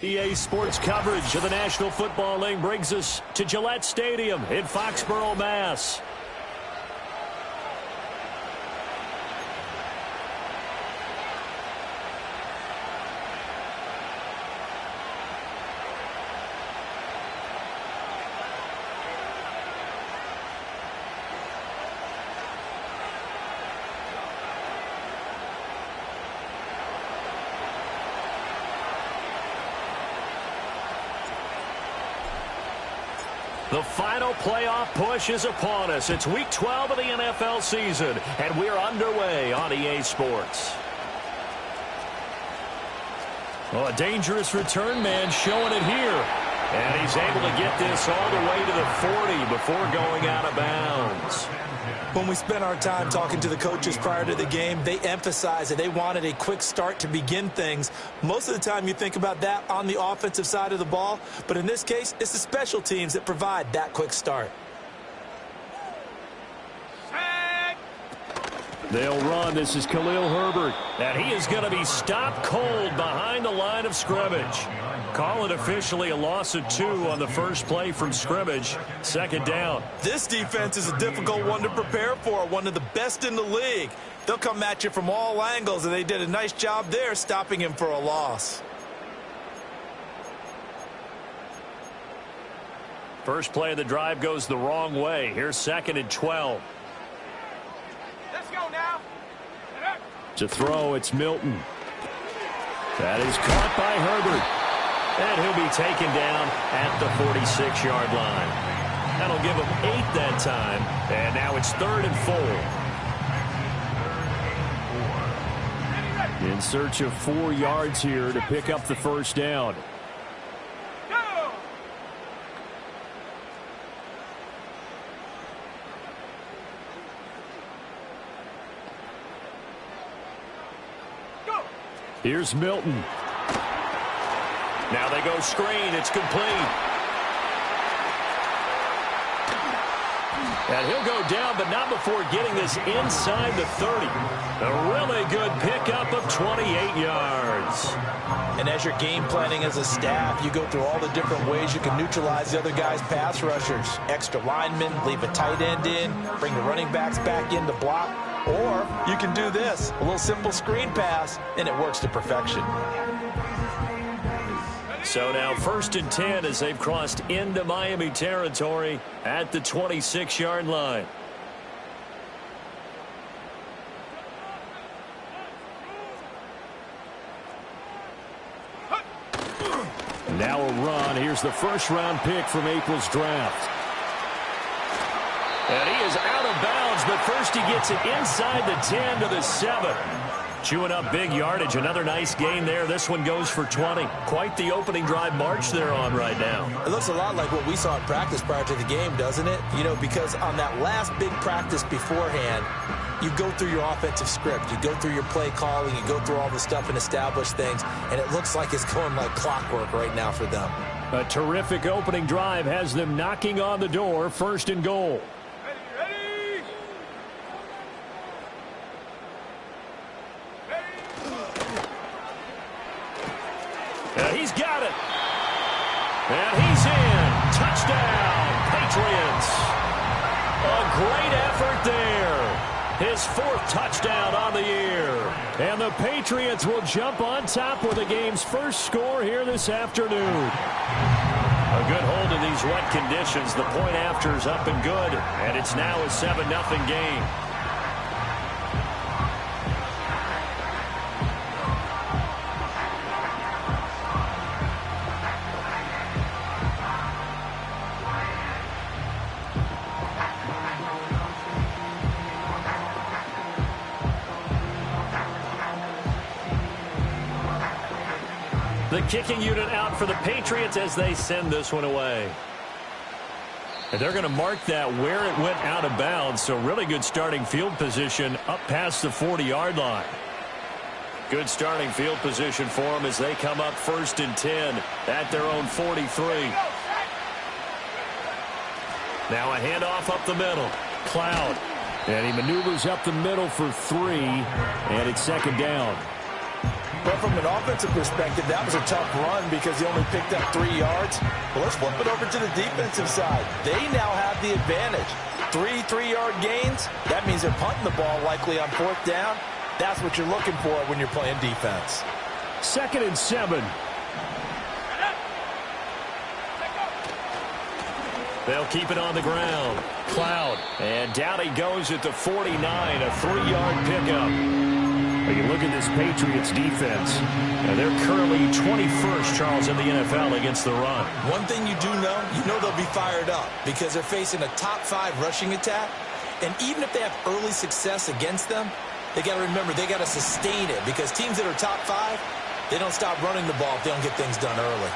EA Sports coverage of the National Football League brings us to Gillette Stadium in Foxborough, Mass. The final playoff push is upon us. It's Week 12 of the NFL season, and we're underway on EA Sports. Well, a dangerous return man showing it here. And he's able to get this all the way to the 40 before going out of bounds. When we spent our time talking to the coaches prior to the game, they emphasized that they wanted a quick start to begin things. Most of the time you think about that on the offensive side of the ball, but in this case, it's the special teams that provide that quick start. They'll run. This is Khalil Herbert. And he is going to be stopped cold behind the line of scrimmage. Call it officially a loss of 2 on the first play from scrimmage. Second down. This defense is a difficult one to prepare for, one of the best in the league. They'll come at you from all angles, and they did a nice job there stopping him for a loss. First play of the drive goes the wrong way. Here's 2nd and 12. Let's go now. To throw, it's Milton. That is caught by Herbert. And he'll be taken down at the 46-yard line. That'll give him 8 that time. And now it's 3rd and 4. In search of 4 yards here to pick up the first down. Here's Milton. Now they go screen. It's complete. And he'll go down, but not before getting this inside the 30. A really good pickup of 28 yards. And as you're game planning as a staff, you go through all the different ways you can neutralize the other guy's pass rushers. Extra linemen, leave a tight end in, bring the running backs back in to block. Or you can do this, a little simple screen pass, and it works to perfection. So now 1st and 10 as they've crossed into Miami territory at the 26-yard line. Now a run. Here's the first-round pick from April's draft. And he is out of bounds, but first he gets it inside the 10 to the 7. Chewing up big yardage. Another nice gain there. This one goes for 20. Quite the opening drive march they're on right now. It looks a lot like what we saw in practice prior to the game, doesn't it? You know, because on that last big practice beforehand, you go through your offensive script. You go through your play calling. You go through all the stuff and establish things. And it looks like it's going like clockwork right now for them. A terrific opening drive has them knocking on the door. 1st and goal. He's got it. And he's in. Touchdown, Patriots. A great effort there. His 4th touchdown on the year. And the Patriots will jump on top with the game's first score here this afternoon. A good hold of these wet conditions. The point after is up and good. And it's now a 7-0 game. The kicking unit out for the Patriots as they send this one away. And they're going to mark that where it went out of bounds. So really good starting field position up past the 40-yard line. Good starting field position for them as they come up 1st and 10 at their own 43. Now a handoff up the middle. Cloud. And he maneuvers up the middle for 3. And it's 2nd down. But from an offensive perspective, that was a tough run because he only picked up 3 yards. But let's flip it over to the defensive side. They now have the advantage. 3 3-yard gains. That means they're punting the ball likely on 4th down. That's what you're looking for when you're playing defense. 2nd and 7. They'll keep it on the ground. Cloud. And down he goes at the 49. A 3-yard pickup. You look at this Patriots defense, and they're currently 21st, Charles, in the NFL against the run. One thing you do know, they'll be fired up because they're facing a top 5 rushing attack. And even if they have early success against them, they got to remember they got to sustain it because teams that are top 5, they don't stop running the ball if they don't get things done early.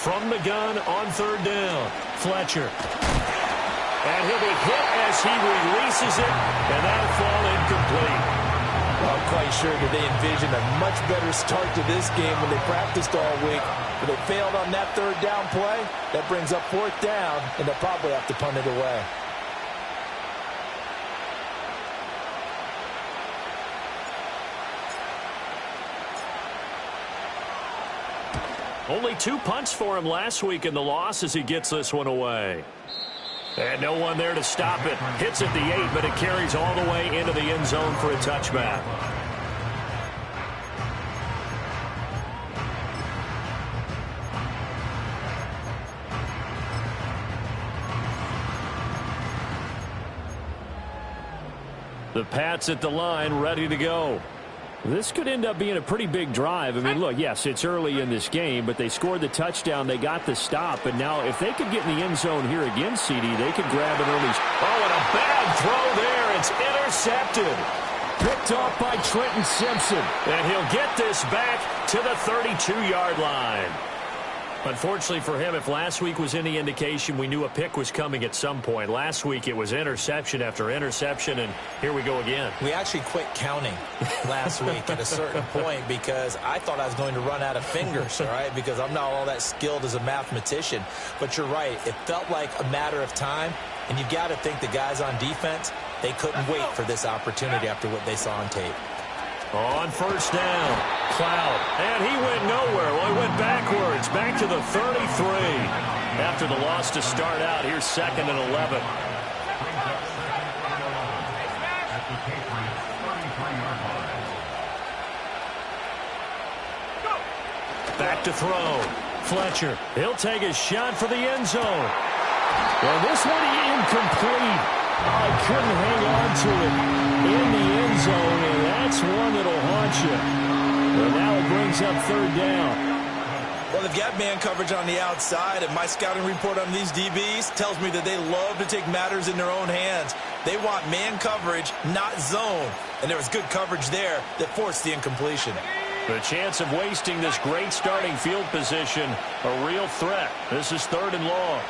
From the gun on 3rd down, Fletcher. And he'll be hit as he releases it, and that'll fall incomplete. Well, I'm quite sure that they envisioned a much better start to this game when they practiced all week. But they failed on that 3rd down play. That brings up 4th down, and they'll probably have to punt it away. Only 2 punts for him last week in the loss as he gets this one away. And no one there to stop it. Hits at the 8, but it carries all the way into the end zone for a touchback. The Pats at the line, ready to go. This could end up being a pretty big drive. I mean, look, yes, it's early in this game, but they scored the touchdown. They got the stop. And now if they could get in the end zone here again, CD, they could grab an early. Oh, and a bad throw there. It's intercepted. Picked off by Trenton Simpson. And he'll get this back to the 32-yard line. Unfortunately for him, if last week was any indication, we knew a pick was coming at some point. Last week it was interception after interception, and here we go again. We actually quit counting last week at a certain point because I thought I was going to run out of fingers, all right, because I'm not all that skilled as a mathematician. But you're right. It felt like a matter of time, and you got to think the guys on defense, they couldn't wait for this opportunity after what they saw on tape. On 1st down, Cloud. And he went nowhere. Well, he went backwards, back to the 33. After the loss to start out, here's 2nd and 11. Back to throw. Fletcher. He'll take a shot for the end zone. Well, this one incomplete. I couldn't hang on to it in the end zone, and that's one that'll haunt you. Well, now it brings up 3rd down. Well, they've got man coverage on the outside, and my scouting report on these DBs tells me that they love to take matters in their own hands. They want man coverage, not zone. And there was good coverage there that forced the incompletion. The chance of wasting this great starting field position, a real threat. This is 3rd and long.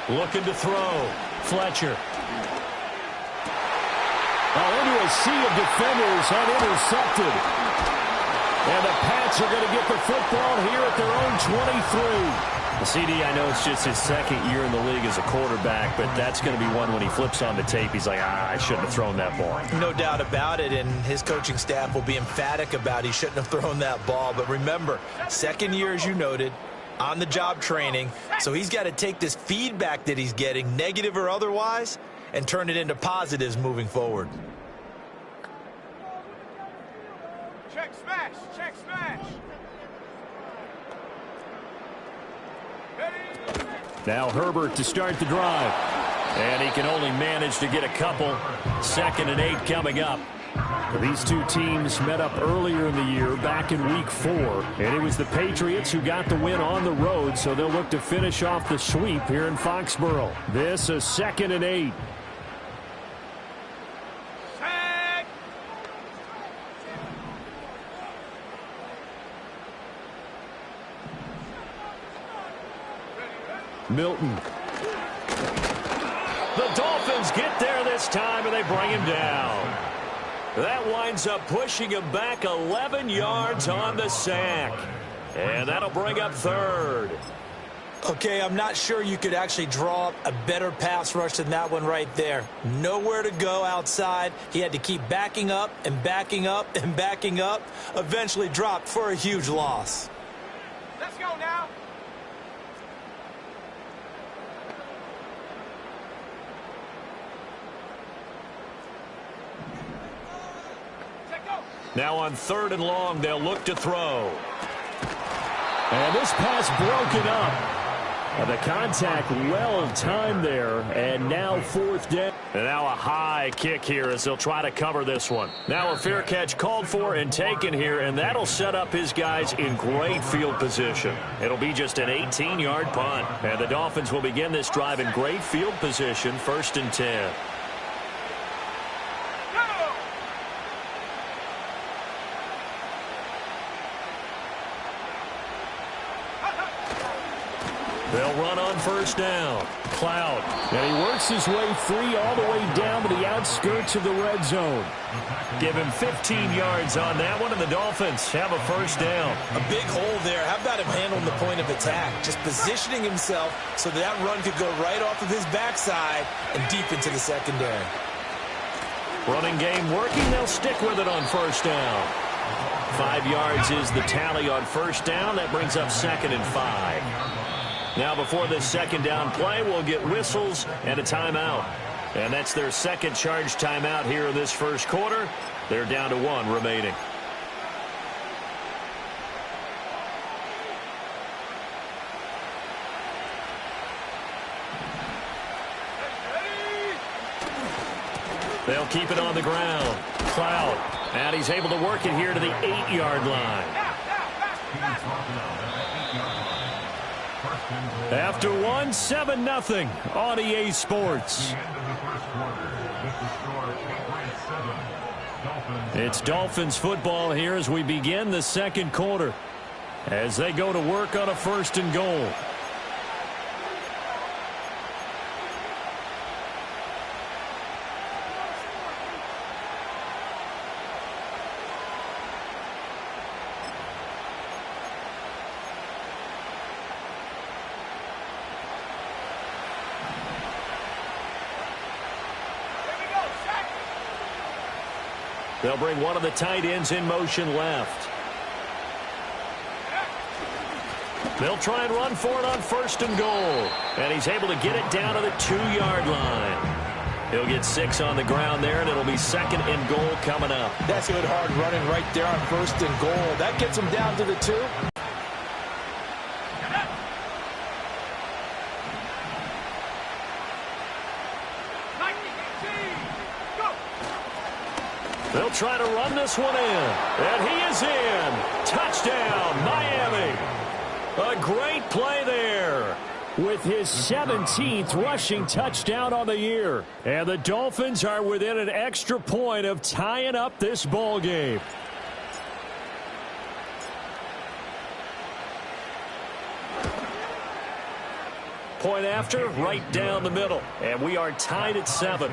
Looking to throw. Fletcher. Into a sea of defenders and intercepted. And the Pats are going to get the football here at their own 23. CD, I know it's just his 2nd year in the league as a quarterback, but that's going to be one when he flips on the tape. He's like, I shouldn't have thrown that ball. No doubt about it, and his coaching staff will be emphatic about he shouldn't have thrown that ball. But remember, 2nd year, as you noted, on-the-job training. So he's got to take this feedback that he's getting, negative or otherwise, and turn it into positives moving forward. Check smash! Check smash! Now Herbert to start the drive. And he can only manage to get a couple. 2nd and 8 coming up. These two teams met up earlier in the year, back in Week 4, and it was the Patriots who got the win on the road, so they'll look to finish off the sweep here in Foxborough. This is 2nd and 8. Milton. The Dolphins get there this time, and they bring him down. That winds up pushing him back 11 yards on the sack. And that'll bring up 3rd. Okay, I'm not sure you could actually draw up a better pass rush than that one right there. Nowhere to go outside. He had to keep backing up and backing up and backing up. Eventually dropped for a huge loss. Let's go now. Now on 3rd and long, they'll look to throw. And this pass broken up. And the contact well timed there. And now 4th down. And now a high kick here as they'll try to cover this one. Now a fair catch called for and taken here, and that'll set up his guys in great field position. It'll be just an 18-yard punt. And the Dolphins will begin this drive in great field position, 1st and 10. They'll run on 1st down. Cloud. And he works his way free all the way down to the outskirts of the red zone. Give him 15 yards on that one, and the Dolphins have a 1st down. A big hole there. How about him handling the point of attack? Just positioning himself so that run could go right off of his backside and deep into the secondary. Running game working. They'll stick with it on 1st down. 5 yards is the tally on 1st down. That brings up 2nd and 5. Now before this 2nd down play, we'll get whistles and a timeout. And that's their 2nd charge timeout here in this 1st quarter. They're down to 1 remaining. They'll keep it on the ground. Cloud. And he's able to work it here to the 8-yard line. After 1, 7-0 on EA Sports. It's Dolphins football here as we begin the 2nd quarter, as they go to work on a 1st and goal. They'll bring one of the tight ends in motion left. They'll try and run for it on 1st and goal. And he's able to get it down to the 2-yard line. He'll get 6 on the ground there, and it'll be 2nd and goal coming up. That's good hard running right there on 1st and goal. That gets him down to the 2. They'll try to run this one in. And he is in. Touchdown, Miami. A great play there with his 17th rushing touchdown on the year. And the Dolphins are within an extra point of tying up this ball game. Point after, right down the middle. And we are tied at 7.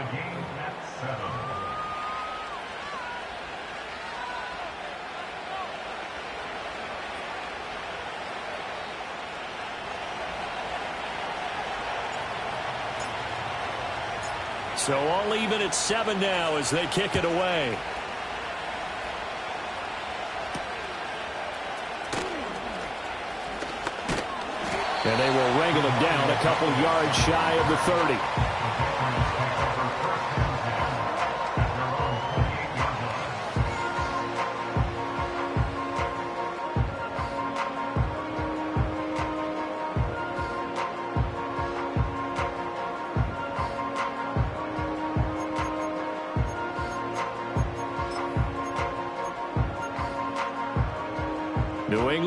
So all even at 7 now as they kick it away. And they will wrangle him down a couple yards shy of the 30.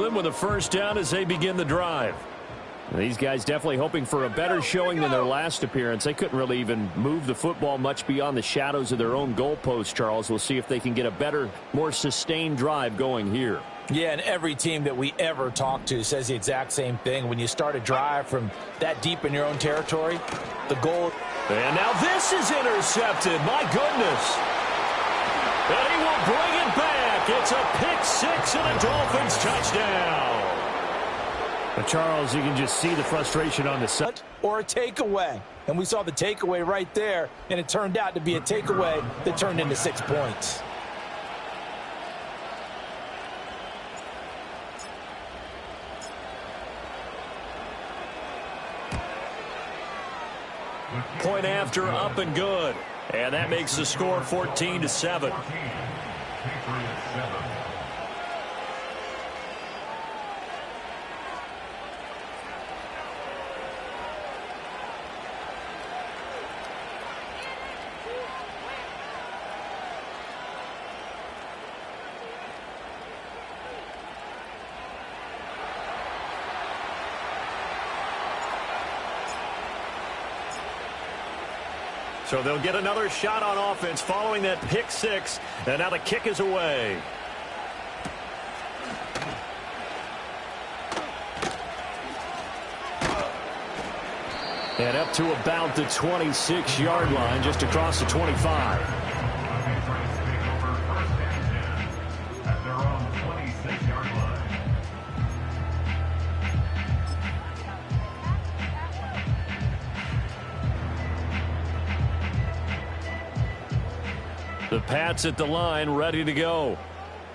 Cleveland with a first down as they begin the drive. These guys definitely hoping for a better showing than their last appearance. They couldn't really even move the football much beyond the shadows of their own goalpost, Charles. We'll see if they can get a better, more sustained drive going here. Yeah, and every team that we ever talk to says the exact same thing. When you start a drive from that deep in your own territory, the goal... And now this is intercepted. My goodness. And he will bring it back. It's a pick six and a Dolphins touchdown. But Charles, you can just see the frustration on the side. Or a takeaway. And we saw the takeaway right there, and it turned out to be a takeaway that turned into 6 points. Point after, up and good. And that makes the score 14-7. So they'll get another shot on offense following that pick six. And now the kick is away. And up to about the 26-yard line, just across the 25. The Pats at the line, ready to go.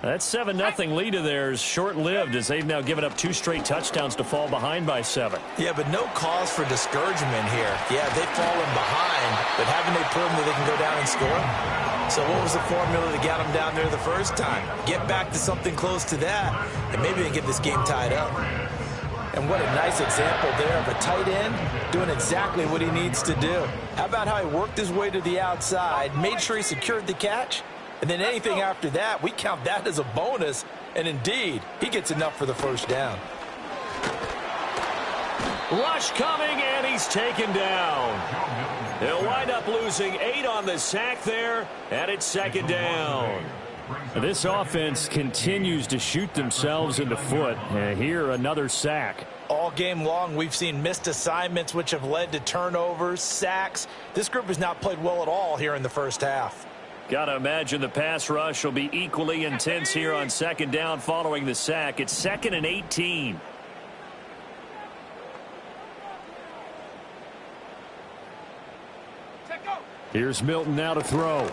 That 7-0 lead of theirs short-lived as they've now given up 2 straight touchdowns to fall behind by 7. Yeah, but no cause for discouragement here. Yeah, they've fallen behind, but haven't they proven that they can go down and score? So what was the formula that got them down there the first time? Get back to something close to that, and maybe they get this game tied up. And what a nice example there of a tight end doing exactly what he needs to do. How about how he worked his way to the outside, made sure he secured the catch, and then anything after that, we count that as a bonus. And indeed, he gets enough for the first down. Rush coming, and he's taken down. They'll wind up losing 8 on the sack there, and it's second down. This offense continues to shoot themselves in the foot. Here, another sack. All game long, we've seen missed assignments, which have led to turnovers, sacks. This group has not played well at all here in the first half. Got to imagine the pass rush will be equally intense here on second down following the sack. It's 2nd and 18. Here's Milton now to throw.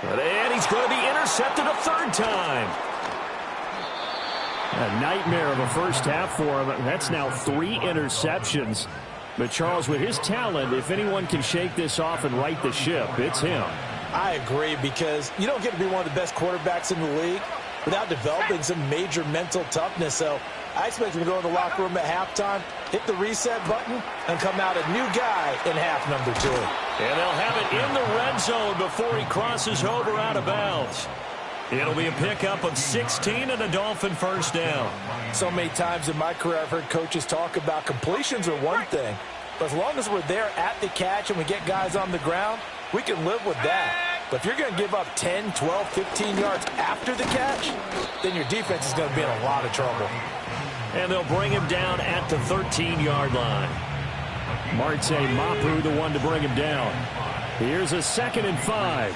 And he's going to be intercepted a 3rd time. A nightmare of a first half for him. That's now 3 interceptions. But Charles, with his talent, if anyone can shake this off and right the ship, it's him. I agree, because you don't get to be one of the best quarterbacks in the league without developing some major mental toughness. So I expect him to go in the locker room at halftime, hit the reset button, and come out a new guy in half number 2. And they'll have it in the red zone before he crosses over out of bounds. It'll be a pickup of 16 and a Dolphin first down. So many times in my career I've heard coaches talk about completions are one thing, but as long as we're there at the catch and we get guys on the ground, we can live with that. But if you're going to give up 10, 12, 15 yards after the catch, then your defense is going to be in a lot of trouble. And they'll bring him down at the 13-yard line. Marte Mapu, the one to bring him down. Here's a 2nd and 5.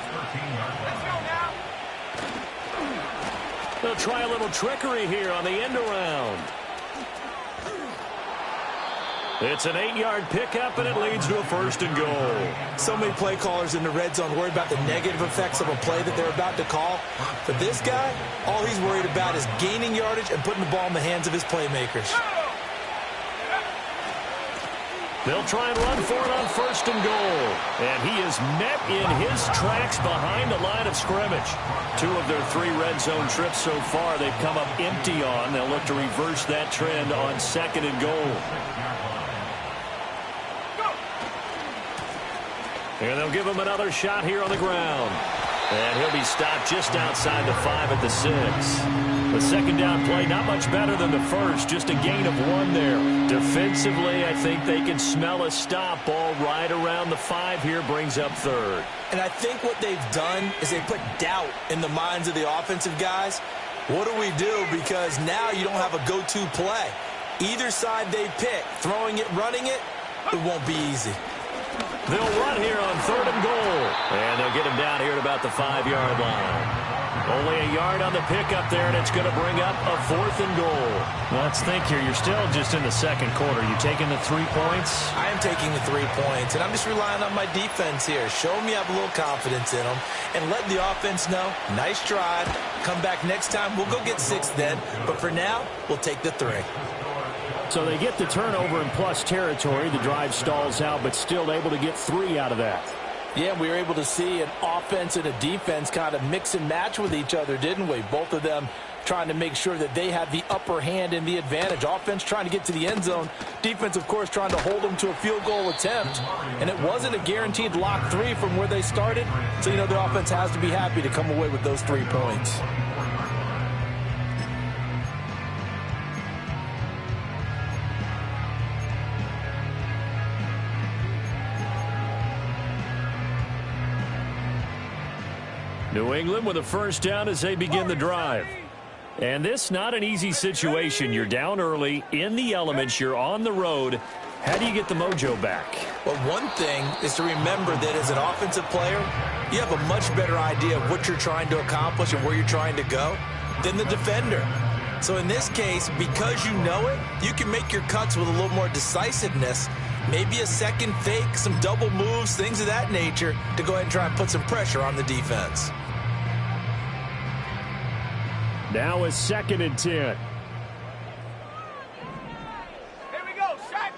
They'll try a little trickery here on the end around. It's an 8-yard pickup, and it leads to a 1st and goal. So many play callers in the red zone worry about the negative effects of a play that they're about to call. For this guy, all he's worried about is gaining yardage and putting the ball in the hands of his playmakers. They'll try and run for it on 1st and goal. And he is met in his tracks behind the line of scrimmage. 2 of their 3 red zone trips so far they've come up empty on. They'll look to reverse that trend on 2nd and goal. And they'll give him another shot here on the ground. And he'll be stopped just outside the 5 at the 6. The second down play, not much better than the first, just a gain of 1 there. Defensively, I think they can smell a stop. Ball right around the 5 here, brings up 3rd. And I think what they've done is they put doubt in the minds of the offensive guys. What do we do? Because now you don't have a go-to play. Either side they pick, throwing it, running it, it won't be easy. They'll run here on 3rd and goal. And they'll get him down here at about the 5-yard line. Only a yard on the pickup there, and it's going to bring up a 4th and goal. Let's think here. You're still just in the second quarter. You taking the 3 points? I am taking the 3 points, and I'm just relying on my defense here. Show me I have a little confidence in them, and let the offense know, nice drive. Come back next time. We'll go get 6 then. But for now, we'll take the 3. So they get the turnover in plus territory. The drive stalls out, but still able to get 3 out of that. Yeah, we were able to see an offense and a defense kind of mix and match with each other, didn't we? Both of them trying to make sure that they had the upper hand and the advantage. Offense trying to get to the end zone. Defense, of course, trying to hold them to a field goal attempt. And it wasn't a guaranteed lock 3 from where they started. So, you know, the offense has to be happy to come away with those 3 points. New England with a first down as they begin the drive. And this not an easy situation. You're down early, in the elements, you're on the road. How do you get the mojo back? Well, one thing is to remember that as an offensive player, you have a much better idea of what you're trying to accomplish and where you're trying to go than the defender. So in this case, because you know it, you can make your cuts with a little more decisiveness. Maybe a second fake, some double moves, things of that nature to go ahead and try and put some pressure on the defense. Now a 2nd and 10. Here we go, set.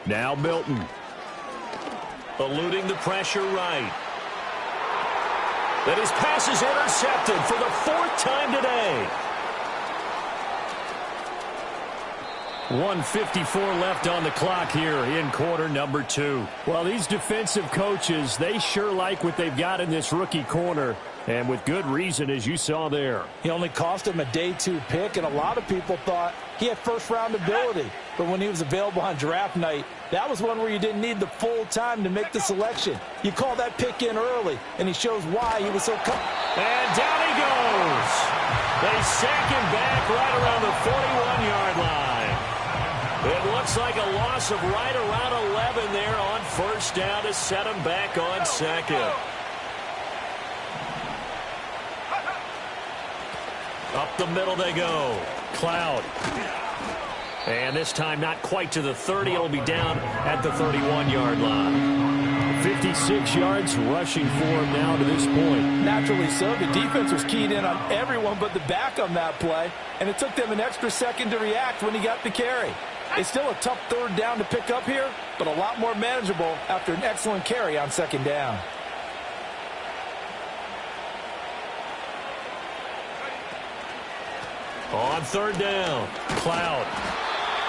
Now Milton. Eluding the pressure right. That his pass is intercepted for the 4th time today. 1:54 left on the clock here in quarter number 2. Well, these defensive coaches, they sure like what they've got in this rookie corner, and with good reason, as you saw there. He only cost him a day 2 pick, and a lot of people thought he had first-round ability. But when he was available on draft night, that was one where you didn't need the full time to make the selection. You call that pick in early, and he shows why he was so And down he goes. They sack him back right around the 41-yard line. It looks like a loss of right around 11 there on first down to set him back on 2nd. Up the middle they go. Cloud. And this time not quite to the 30. It'll be down at the 31-yard line. 56 yards rushing for him now to this point. Naturally so. The defense was keyed in on everyone but the back on that play, and it took them an extra second to react when he got the carry. It's still a tough 3rd down to pick up here, but a lot more manageable after an excellent carry on 2nd down. On 3rd down, Cloud.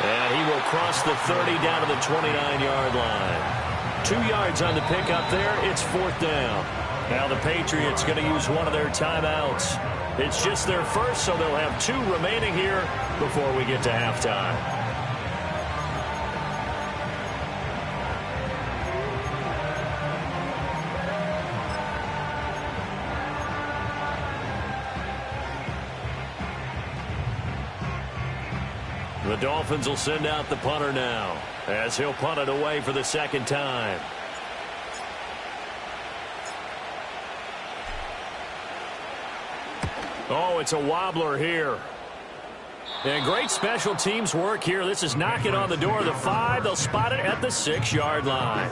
And he will cross the 30 down to the 29-yard line. 2 yards on the pickup there. It's 4th down. Now the Patriots going to use one of their timeouts. It's just their first, so they'll have 2 remaining here before we get to halftime. The Dolphins will send out the punter now as he'll punt it away for the 2nd time. Oh, it's a wobbler here. And great special teams work here. This is knocking on the door of the 5. They'll spot it at the 6-yard line.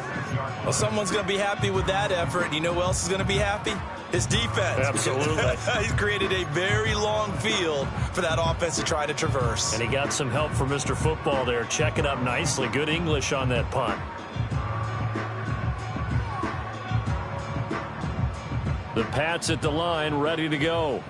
Well, someone's going to be happy with that effort. You know who else is going to be happy? His defense. Absolutely. He's created a very long field for that offense to try to traverse. And he got some help from Mr. Football there. Check it up nicely. Good English on that punt. The Pats at the line, ready to go.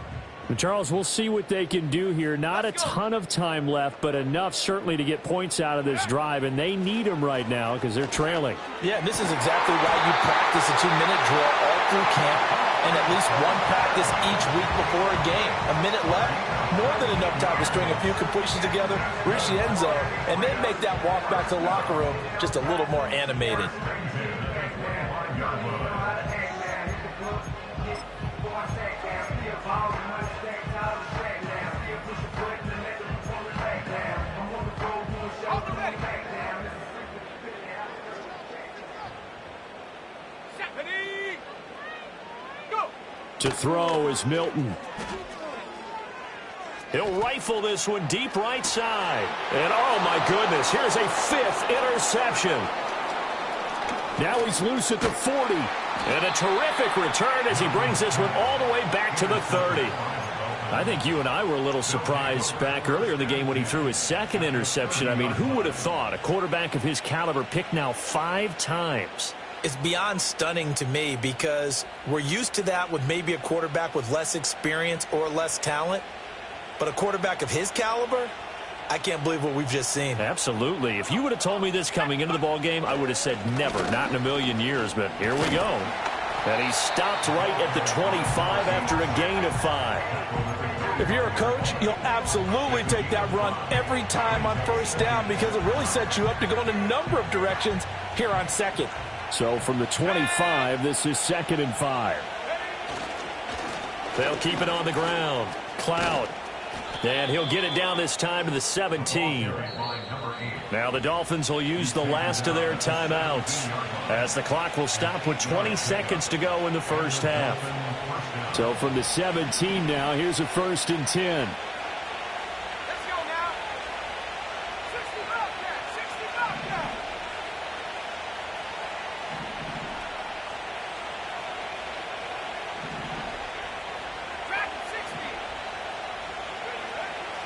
Charles, we'll see what they can do here. Not a ton of time left, but enough certainly to get points out of this drive, and they need them right now because they're trailing. Yeah, and this is exactly why you practice a 2-minute drill all through camp and at least one practice each week before a game. A minute left, more than enough time to string a few completions together, reach the end zone, and then make that walk back to the locker room just a little more animated. To throw is Milton. He'll rifle this one deep right side. And oh my goodness, here's a 5th interception. Now he's loose at the 40. And a terrific return as he brings this one all the way back to the 30. I think you and I were a little surprised back earlier in the game when he threw his 2nd interception. I mean, who would have thought a quarterback of his caliber picked now 5 times? It's beyond stunning to me because we're used to that with maybe a quarterback with less experience or less talent. But a quarterback of his caliber, I can't believe what we've just seen. Absolutely. If you would have told me this coming into the ballgame, I would have said never, not in a million years. But here we go. And he stopped right at the 25 after a gain of 5. If you're a coach, you'll absolutely take that run every time on first down because it really sets you up to go in a number of directions here on second. So from the 25, this is 2nd and 5. They'll keep it on the ground. Cloud. And he'll get it down this time to the 17. Now the Dolphins will use the last of their timeouts as the clock will stop with 20 seconds to go in the first half. So from the 17 now, here's a 1st and 10.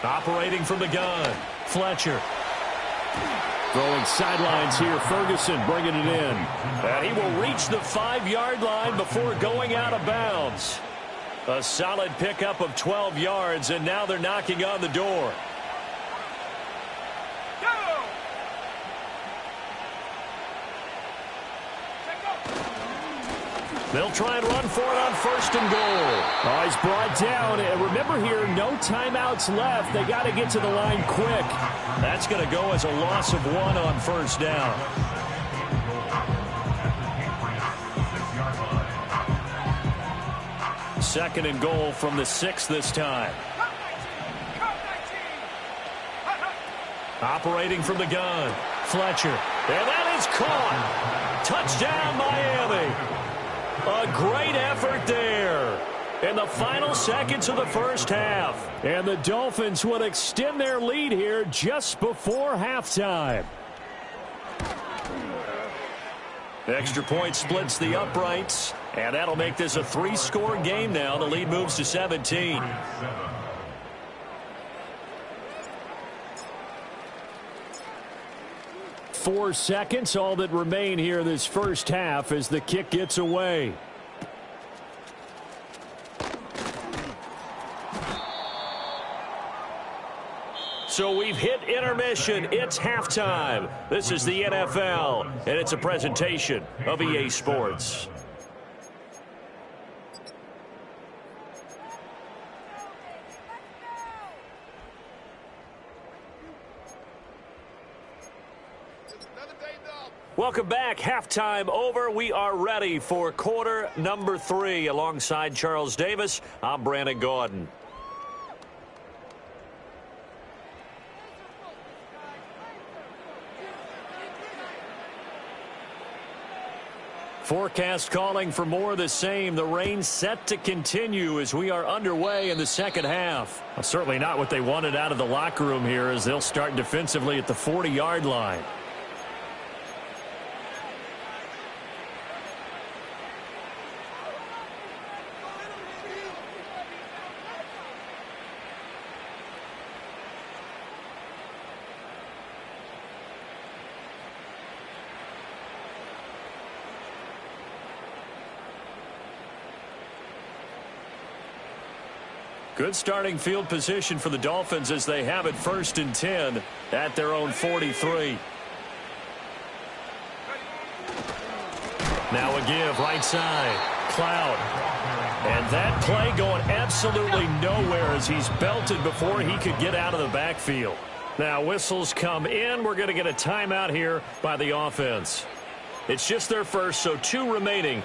Operating from the gun, Fletcher. Throwing sidelines here, Ferguson bringing it in. And he will reach the 5-yard line before going out of bounds. A solid pickup of 12 yards, and now they're knocking on the door. They'll try and run for it on 1st and goal. Oh, he's brought down. And remember here, no timeouts left. They got to get to the line quick. That's going to go as a loss of 1 on 1st down. Second and goal from the 6 this time. Operating from the gun, Fletcher. And that is caught. Touchdown, Miami. A great effort there in the final seconds of the first half. And the Dolphins will extend their lead here just before halftime. Extra point splits the uprights, and that'll make this a 3-score game now. The lead moves to 17. 4 seconds, all that remain here this first half as the kick gets away. So we've hit intermission. It's halftime. This is the NFL, and it's a presentation of EA Sports. Welcome back. Halftime over. We are ready for quarter number 3. Alongside Charles Davis, I'm Brandon Gaudin. Forecast calling for more of the same. The rain set to continue as we are underway in the second half. Well, certainly not what they wanted out of the locker room here as they'll start defensively at the 40-yard line. Good starting field position for the Dolphins as they have it 1st and 10 at their own 43. Now a give right side. Cloud. And that play going absolutely nowhere as he's belted before he could get out of the backfield. Now whistles come in. We're going to get a timeout here by the offense. It's just their first, so 2 remaining.